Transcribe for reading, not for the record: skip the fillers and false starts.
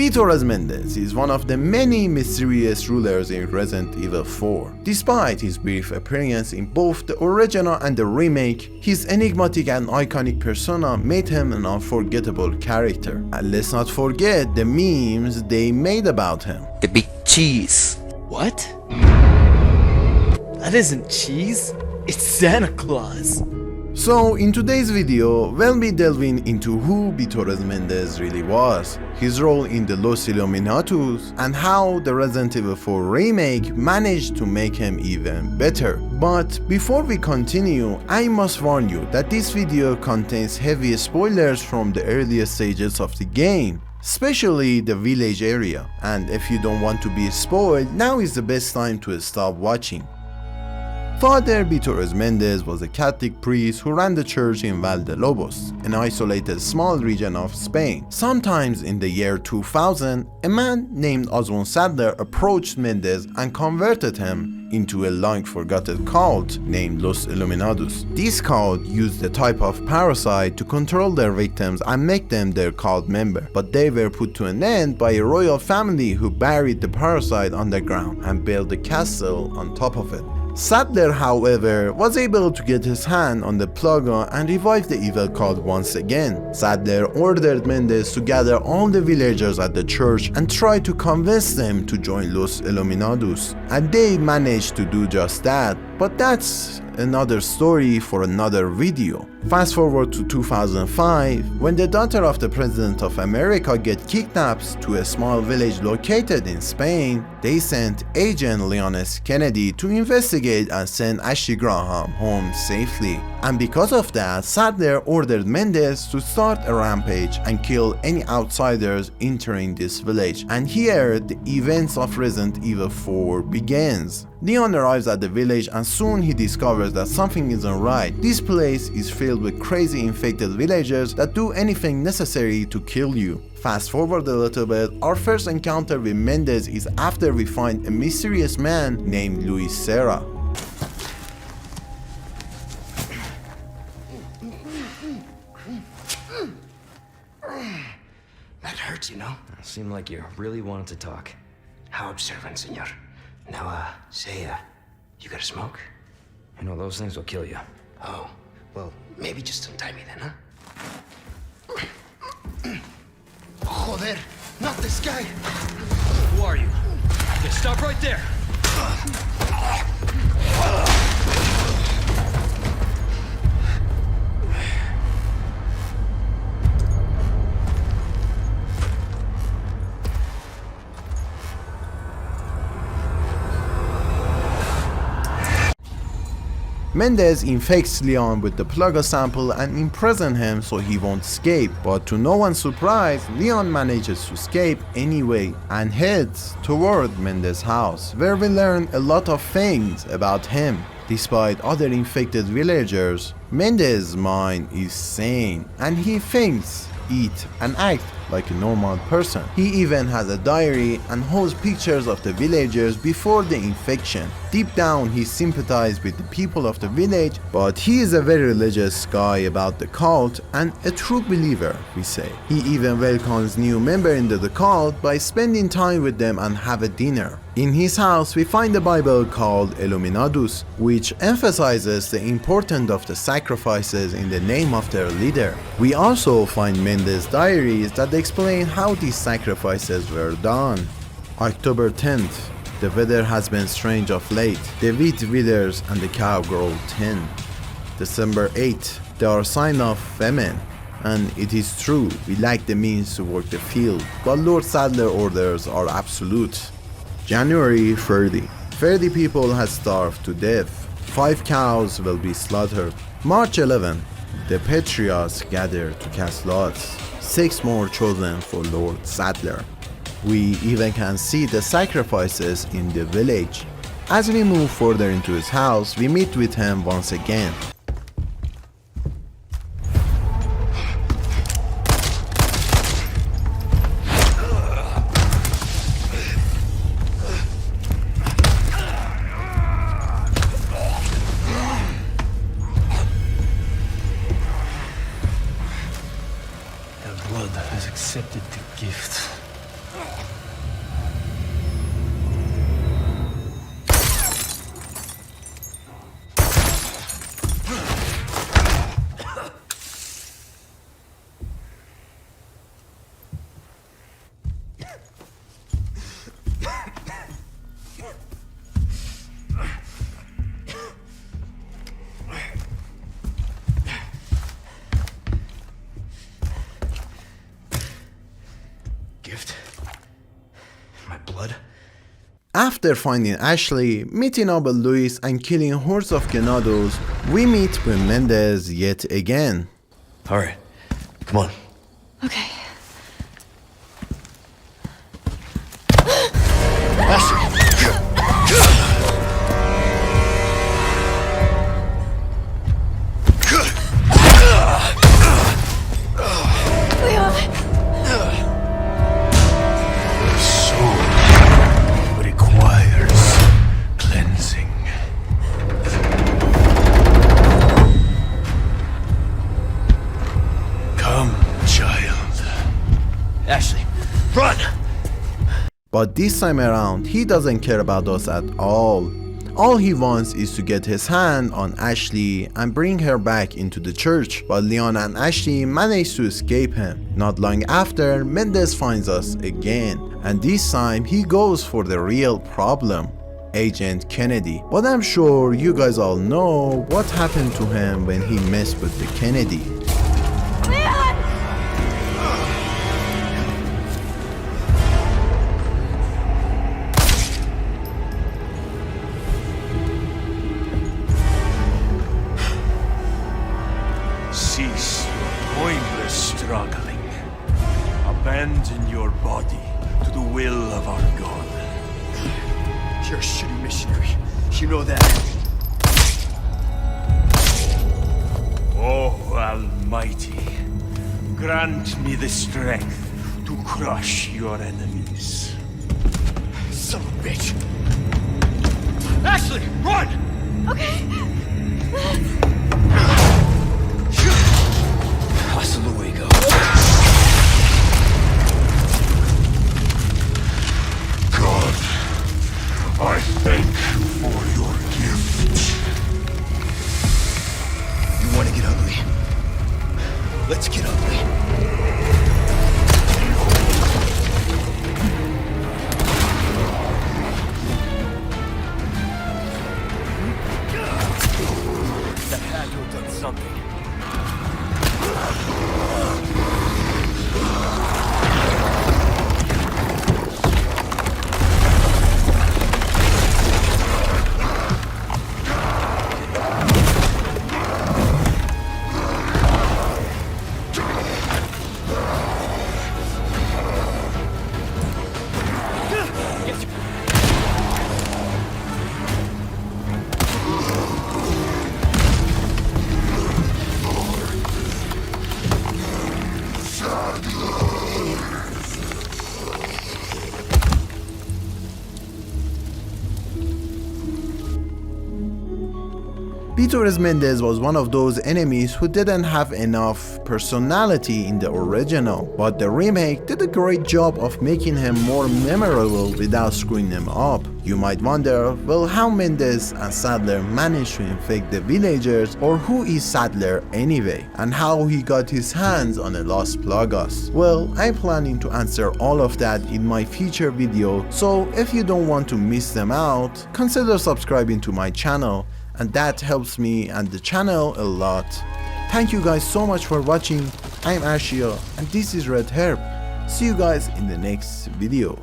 Bitores Mendez is one of the many mysterious rulers in Resident Evil 4. Despite his brief appearance in both the original and the remake, his enigmatic and iconic persona made him an unforgettable character. And let's not forget the memes they made about him. The big cheese. What? That isn't cheese, it's Santa Claus. So in today's video, we'll be delving into who Bitores Mendez really was, his role in the Los Illuminados, and how the Resident Evil 4 remake managed to make him even better. But before we continue, I must warn you that this video contains heavy spoilers from the earliest stages of the game, especially the village area, and if you don't want to be spoiled, now is the best time to stop watching. Father Bitores Mendez was a Catholic priest who ran the church in Valdelobos, an isolated small region of Spain. Sometimes in the year 2000, a man named Oswald Sadler approached Mendez and converted him into a long-forgotten cult named Los Illuminados. This cult used a type of parasite to control their victims and make them their cult member, but they were put to an end by a royal family who buried the parasite underground and built a castle on top of it. Sadler, however, was able to get his hand on the plug and revive the evil cult once again. Sadler ordered Mendez to gather all the villagers at the church and try to convince them to join Los Illuminados, and they managed to do just that, but that's another story for another video. Fast forward to 2005, when the daughter of the President of America get kidnapped to a small village located in Spain, they sent Agent Leon S. Kennedy to investigate and send Ashley Graham home safely. And because of that, Sadler ordered Mendez to start a rampage and kill any outsiders entering this village. And here, the events of Resident Evil 4 begins. Leon arrives at the village and soon he discovers that something isn't right. This place is filled with crazy infected villagers that do anything necessary to kill you. Fast forward a little bit, our first encounter with Mendez is after we find a mysterious man named Luis Serra. That hurts, you know? Seemed like you really wanted to talk. How observant, senor. Now, say, you got a smoke? You know, those things will kill you. Oh, well, maybe just untie me then, huh? Joder, not this guy! Who are you? Okay, stop right there! Mendez infects Leon with the plug sample and imprisons him so he won't escape, but to no one's surprise, Leon manages to escape anyway and heads toward Mendez's house, where we learn a lot of things about him. Despite other infected villagers, Mendez's mind is sane and he thinks, eat and act like a normal person. He even has a diary and holds pictures of the villagers before the infection. Deep down he sympathizes with the people of the village, but he is a very religious guy about the cult and a true believer, we say. He even welcomes new members into the cult by spending time with them and have a dinner. In his house we find a Bible called Illuminados, which emphasizes the importance of the sacrifices in the name of their leader. We also find Mendez's diaries that explain how these sacrifices were done. October 10th. The weather has been strange of late. The wheat withers and the cow grows thin. December 8th. There are signs of famine. And it is true, we lack the means to work the field, but Lord Sadler's orders are absolute. January 30. 30 people have starved to death. 5 cows will be slaughtered. March 11. The patriots gather to cast lots. 6 more chosen for Lord Sadler. We even can see the sacrifices in the village. As we move further into his house, we meet with him once again. The blood has accepted the gift. Gift? My blood? After finding Ashley, meeting up with Luis and killing hordes of Genados, we meet with Mendez yet again. Alright, come on. Okay. Leon! Soul requires cleansing. Come, child. Ashley, run! But this time around, he doesn't care about us at all. All he wants is to get his hand on Ashley and bring her back into the church, but Leon and Ashley manage to escape him. Not long after, Mendez finds us again, and this time he goes for the real problem, Agent Kennedy. But I'm sure you guys all know what happened to him when he messed with the Kennedy. Leon! Cease your pointless struggling. Abandon your body to the will of our God. You're a shitty missionary. You know that. Oh, Almighty, grant me the strength to crush your enemies. Son of a bitch. Ashley, run! Okay. Hasta luego. God, I thank you for your gift. You want to get ugly? Let's get ugly. That had to have done something. Bitores Mendez was one of those enemies who didn't have enough personality in the original, but the remake did a great job of making him more memorable without screwing him up. You might wonder, well, how Mendez and Sadler managed to infect the villagers, or who is Sadler anyway, and how he got his hands on a Los Plagas. Well, I'm planning to answer all of that in my future video, so if you don't want to miss them out, consider subscribing to my channel, and that helps me and the channel a lot. Thank you guys so much for watching. I'm Arshia and this is Red Herb. See you guys in the next video.